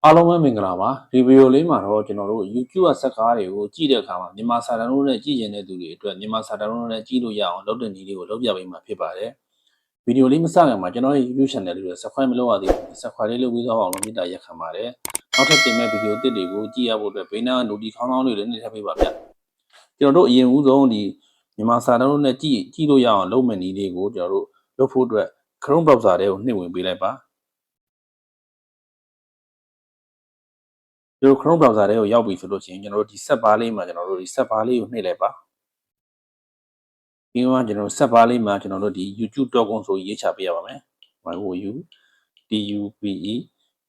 အားလုံးပဲမင်္ဂလာပါဒီဗီဒီယိုလေးမှာတော့ကျွန်တော်တို့ YouTube ကဇာတ်ကားတွေကိုကြည့်တဲ့အခါမှာမြန်မာစာတန်းလို့နဲ့ကြည့်ကျင်တဲ့သူတွေအတွက်မြန်မာစာတန်းလို့နဲ့ကြည့်လို့ရအောင်လုပ်တဲ့နည်းလေးကိုလုပ်ပြပေးမှာဖြစ်ပါတယ်ဗီဒီယိုလေးမစခင်မှာကျွန်တော်ရဲ့ YouTube channel လေးကို Subscribe မလုပ်ရသေးဘူး Subscribe လေးလုပ်ပြီးတော့အောင်လို့မေတ္တာရက်ခံပါတယ်နောက်ထပ်တင်မဲ့ဗီဒီယိုတစ်တွေကိုကြည့်ရဖို့အတွက်ဘေးနား notification ခေါင်းလောင်းလေးတွေလည်းနှိပ်ထပ်ပေးပါဗျကျွန်တော်တို့အရင်ဦးဆုံးဒီမြန်မာစာတန်းလို့နဲ့ကြည့်လို့ရအောင်လုပ်မဲ့နည်းလေးကိုကျွန်တော်တို့လုပ်ဖို့အတွက် Chrome browser ထဲကိုနှိပ်ဝင်ပေးလိုက်ပါဒီ Chrome browser ထဲကိုရောက်ပြီဆိုလို့ရှိရင်ကျွန်တော်တို့ဒီ set bar လေးမှာကျွန်တော်တို့ဒီ set bar လေးကိုနှိပ်လိုက်ပါပြီးတော့ကျွန်တော်တို့ set bar လေးမှာကျွန်တော်တို့ဒီ youtube.com ဆိုရေးချပေးရပါမယ်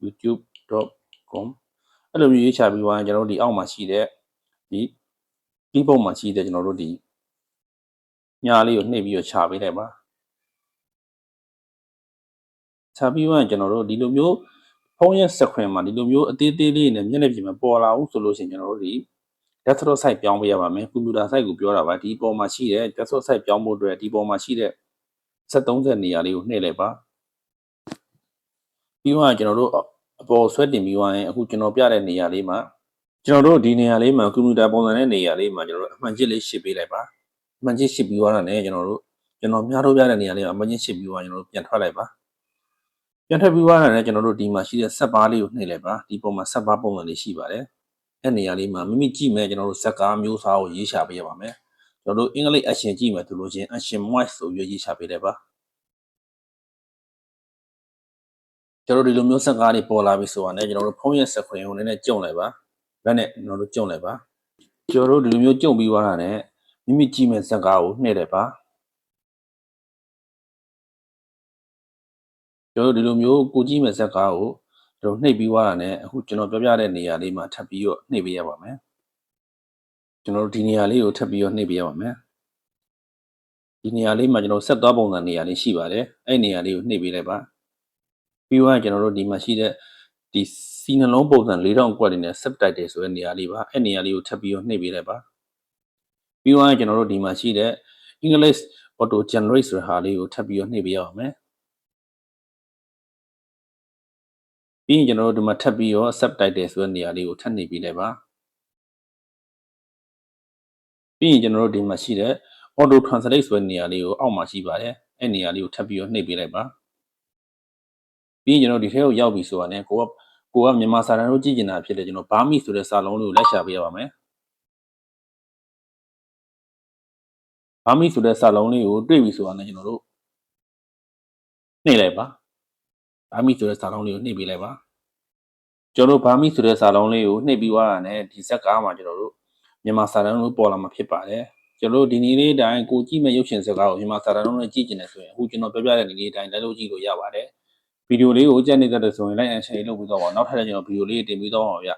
youtube.com အဲ့လိုမျိုးရေးချပြီးသွားရင်ကျွန်တော်တို့ဒီအောက်မှာရှိတဲ့ဒီ keyboard မှာရှိတဲ့ကျွန်တော်တို့ဒီညာလေးကိုနှိပ်ပြီးတော့ချပေးလိုက်ပါချပြီးသွားရင်ကျွန်တော်တို့ဒီလိုမျိုးဖုန်းရဲ့ screen မှာဒီလိုမျိုးအသေးသေးလေးနဲ့မျက်နှာပြင်မှာပေါ်လာအောင်ဆိုလို့ရှိရင်ကျွန်တော်တို့ဒီ desktop site ပြောင်းပေးရပါမယ် computer site ကိုပြောတာပါဒီပေါ်မှာရှိတဲ့ desktop site ပြောင်းဖို့အတွက်ဒီပေါ်မှာရှိတဲ့730နေရာလေးကိုနှိပ်လိုက်ပါပြီးတော့ကျွန်တော်တို့အပေါ်ဆွဲတင်ပြီးသွားရင်အခုကျွန်တော်ပြတဲ့နေရာလေးမှာကျွန်တော်တို့ဒီနေရာလေးမှာ computer ပုံစံတဲ့နေရာလေးမှာကျွန်တော်တို့အမှန်ချစ်လေးရှင်းပေးလိုက်ပါအမှန်ချစ်ရှင်းပြီးသွားတာနဲ့ကျွန်တော်မြားထုတ်ပြတဲ့နေရာလေးမှာအမှန်ချစ်ရှင်းပြီးသွားကျွန်တော်တို့ပြန်ထွက်လိုက်ပါပြန်ထွက်ပြီးသွားတာနဲ့ကျွန်တော်တို့ဒီမှာရှိတဲ့ set bar လေးကိုနှိပ်လိုက်ပါဒီပုံမှာ set bar ပုံစံလေးရှိပါတယ်အဲ့နေရာလေးမှာမိမိကြည့်မယ်ကျွန်တော်တို့ဇာတ်ကားမျိုးစားကိုရေးချပေးရပါမယ်ကျွန်တော်တို့အင်္ဂလိပ် action ကြည့်မယ်ဆိုလို့ချင်း action voice ဆိုပြီးရေးချပေးလိုက်ပါကျွန်တော်တို့ဒီလိုမျိုးဇာတ်ကားတွေပေါ်လာပြီဆိုတာနဲ့ကျွန်တော်တို့ဖုန်းရဲ့ screen ကိုနည်းနည်းကျုံလိုက်ပါလက်နဲ့ကျွန်တော်တို့ကျုံလိုက်ပါကျွန်တော်တို့ဒီလိုမျိုးကျုံပြီးသွားတာနဲ့မိမိကြည့်မယ်ဇာတ်ကားကိုနှိပ်လိုက်ပါကျွန်တော်တို့ဒီလိုမျိုးကိုကြည့်မယ်ဇာတ်ကားကိုကျွန်တော်နှိပ်ပြီးသွားတာနဲ့အခုကျွန်တော်ပြောပြတဲ့နေရာလေးမှာထပ်ပြီးတော့နှိပ်ပေးရပါမယ်ကျွန်တော်တို့ဒီနေရာလေးကိုထပ်ပြီးတော့နှိပ်ပေးရပါမယ်ဒီနေရာလေးမှာကျွန်တော်ဆက်သွားပုံစံနေရာလေးရှိပါတယ်အဲ့နေရာလေးကိုနှိပ်ပေးလိုက်ပါပြီးတော့ကျွန်တော်တို့ဒီမှာရှိတဲ့ဒီစီနှလုံးပုံစံ4000ကွက်တွေနဲ့ subtitle ဆိုတဲ့နေရာလေးပါအဲ့နေရာလေးကိုထပ်ပြီးတော့နှိပ်ပေးလိုက်ပါပြီးတော့ကျွန်တော်တို့ဒီမှာရှိတဲ့ English auto generate ဆိုတဲ့ဟာလေးကိုထပ်ပြီးတော့နှိပ်ပေးရအောင်မယ်ပြီးရင်ကျွန်တော်တို့ဒီမှာထပ်ပြီးတော့ subtitle ဆိုတဲ့နေရာလေးကိုထပ်နှိပ်ပေးလိုက်ပါပြီးရင်ကျွန်တော်တို့ဒီမှာရှိတဲ့ auto translate ဆိုတဲ့နေရာလေးကိုအောက်မှာရှိပါတယ်အဲ့နေရာလေးကိုထပ်ပြီးတော့နှိပ်ပေးလိုက်ပါပြီးရင်ကျွန်တော်ဒီထဲကိုရောက်ပြီဆိုတာနဲ့ကိုကမြန်မာစာတန်းလို့ကြည့်ကျင်တာဖြစ်တယ်ကျွန်တော်ဘာမီဆိုတဲ့စာလုံးလေးကိုလိုက်ရှာပေးရပါမယ်ဘာမီဆိုတဲ့စာလုံးလေးကိုတွေ့ပြီဆိုတာနဲ့ကျွန်တော်တို့နှိပ်လိုက်ပါဘာမီဆိုတဲ့စာလုံးလေးကိုနှိပ်ပေးလိုက်ပါကျွန်တော်တို့ဘာမီဆိုတဲ့စာလုံးလေးကိုနှိပ်ပြီးသွားတာနဲ့ဒီဇက်ကားမှာကျွန်တော်တို့မြန်မာစာတန်းလို့ပေါ်လာမှာဖြစ်ပါတယ်ကျွန်တော်တို့ဒီနည်းလေးအတိုင်းကိုကြည့်မဲ့ရုပ်ရှင်စကားကိုမြန်မာစာတန်းလုံးနဲ့ကြည့်ကျင်တယ်ဆိုရင်အခုကျွန်တော်ပြောပြတဲ့နည်းလေးအတိုင်းလိုက်လို့ကြည့်လို့ရပါတယ်ဗီဒီယိုလေးကိုကြည့်နေတတ်တယ်ဆိုရင် like and share လုပ်ပြီးတော့ပါနောက်ထပ်လည်းကျွန်တော်ဗီဒီယိုလေးတင်ပြီးတော့ပါဗျ